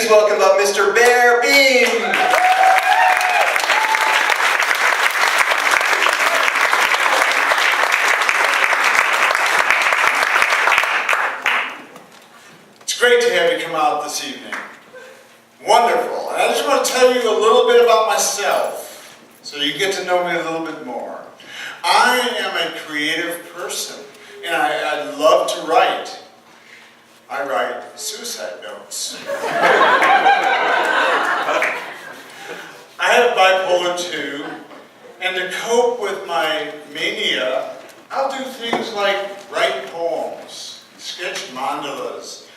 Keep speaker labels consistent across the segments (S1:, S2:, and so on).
S1: welcome up Mr. Bear Beam.
S2: It's great to have you come out this evening. Wonderful. And I just want to tell you a little bit about myself so you get to know me a little bit more. I am a creative person and I love to write. I write suicide notes. I have bipolar 2, and to cope with my mania, I'll do things like write poems, sketch mandalas,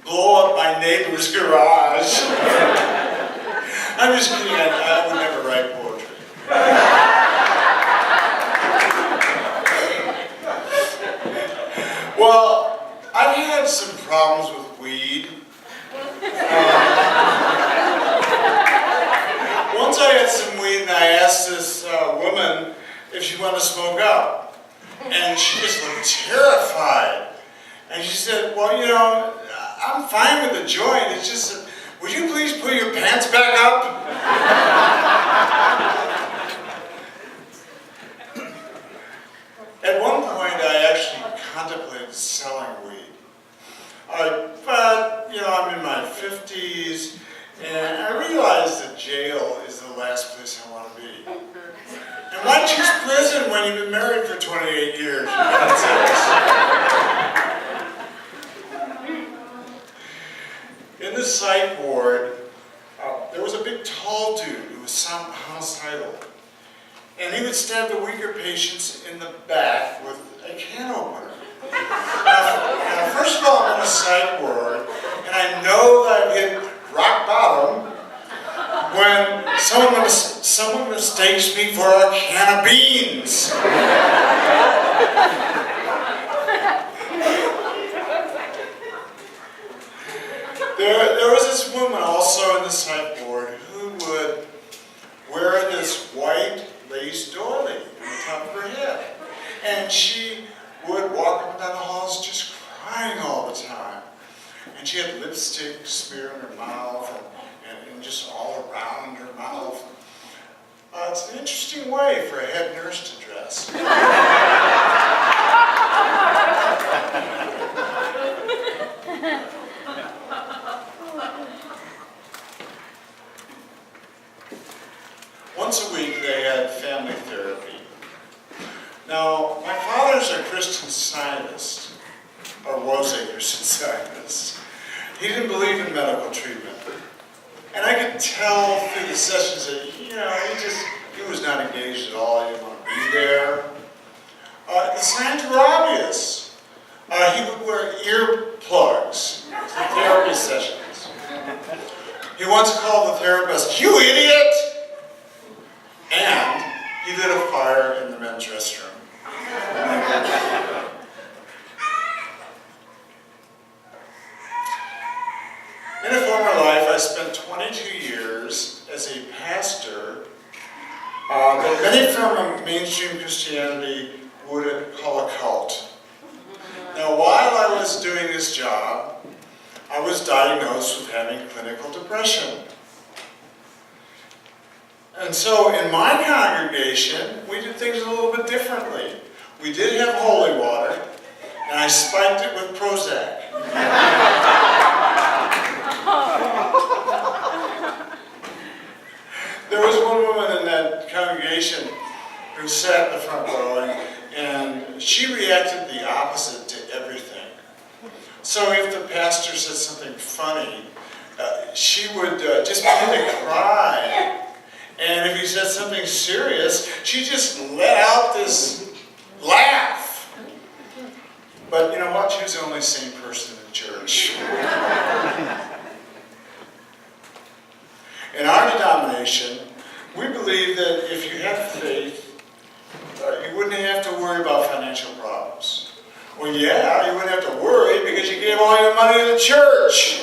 S2: blow up my neighbor's garage. I'm just kidding, I would never write poetry. Well, I've had some problems with weed. Once I had some weed and I asked this woman if she wanted to smoke up. And she just looked terrified. And she said, well, you know, I'm fine with the joint. It's just that, would you please put your pants back up? At one point, I actually contemplated selling weed. But, you know, I'm in my 50s, and I realized that jail is the last place I want to be. And why choose prison when you've been married for 28 years? In the psych ward, there was a big tall dude who was homicidal. And he would stab the weaker patients in the back with a can opener. Now, first of all, I'm in a psych ward, and I know that I've hit rock bottom when someone mistakes me for a can of beans. There was this woman also in the psych ward who would wear this white lace doily on the top of her head. And she would walk up and down the halls just crying all the time. And she had lipstick smeared in her mouth and just all around her mouth. It's an interesting way for a head nurse to dress. Once a week they had family therapy. Now, my father's a Christian Scientist, or was a Christian Scientist. He didn't believe in medical treatment. And I could tell through the sessions that, you know, he was not engaged at all, he didn't want to be there. The signs were obvious. He would wear earplugs to therapy sessions. He once called the therapist, "You idiot!" And he lit a fire in the men's restroom. In a former life, I spent 22 years as a pastor that many from mainstream Christianity would call a cult. Now, while I was doing this job, I was diagnosed with having clinical depression. And so in my congregation, we did things a little bit differently. We did have holy water, and I spiked it with Prozac. There was one woman in that congregation who sat in the front row, and she reacted the opposite to everything. So if the pastor said something funny, she would just begin to cry. And if he said something serious, she just let out this laugh. But you know what? She was the only sane person in church. In our denomination, we believe that if you have faith, you wouldn't have to worry about financial problems. Well, yeah, you wouldn't have to worry because you gave all your money to the church.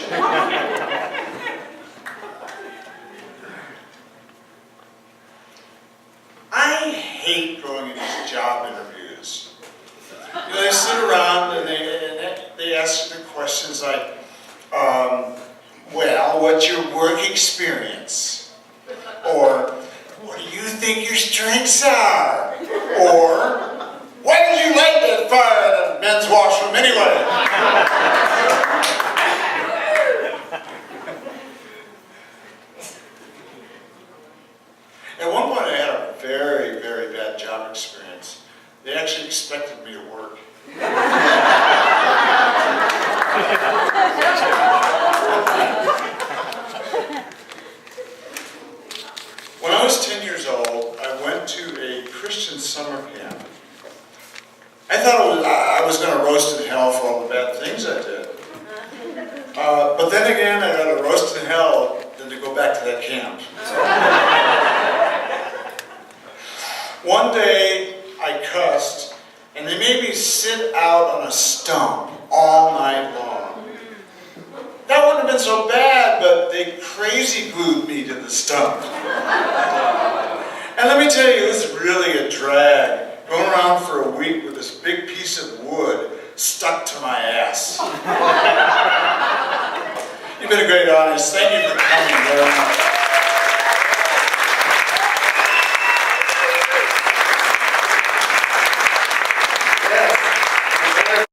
S2: I hate going into these job interviews. You know, they sit around and they ask the questions like, well, what's your work experience? Or, what do you think your strengths are? Or, why did you light that fire in the men's washroom anyway? At one point I had a very, very bad job experience. They actually expected me to work. When I was 10 years old, I went to a Christian summer camp. I thought I was going to roast in hell for all the bad things I did. But then again, I got a roast in hell than to go back to that camp. One day, I cussed, and they made me sit out on a stump all night long. That wouldn't have been so bad, but they crazy glued me to the stump. And let me tell you, it was really a drag, going around for a week with this big piece of wood stuck to my ass. You've been a great audience. Thank you for coming very much.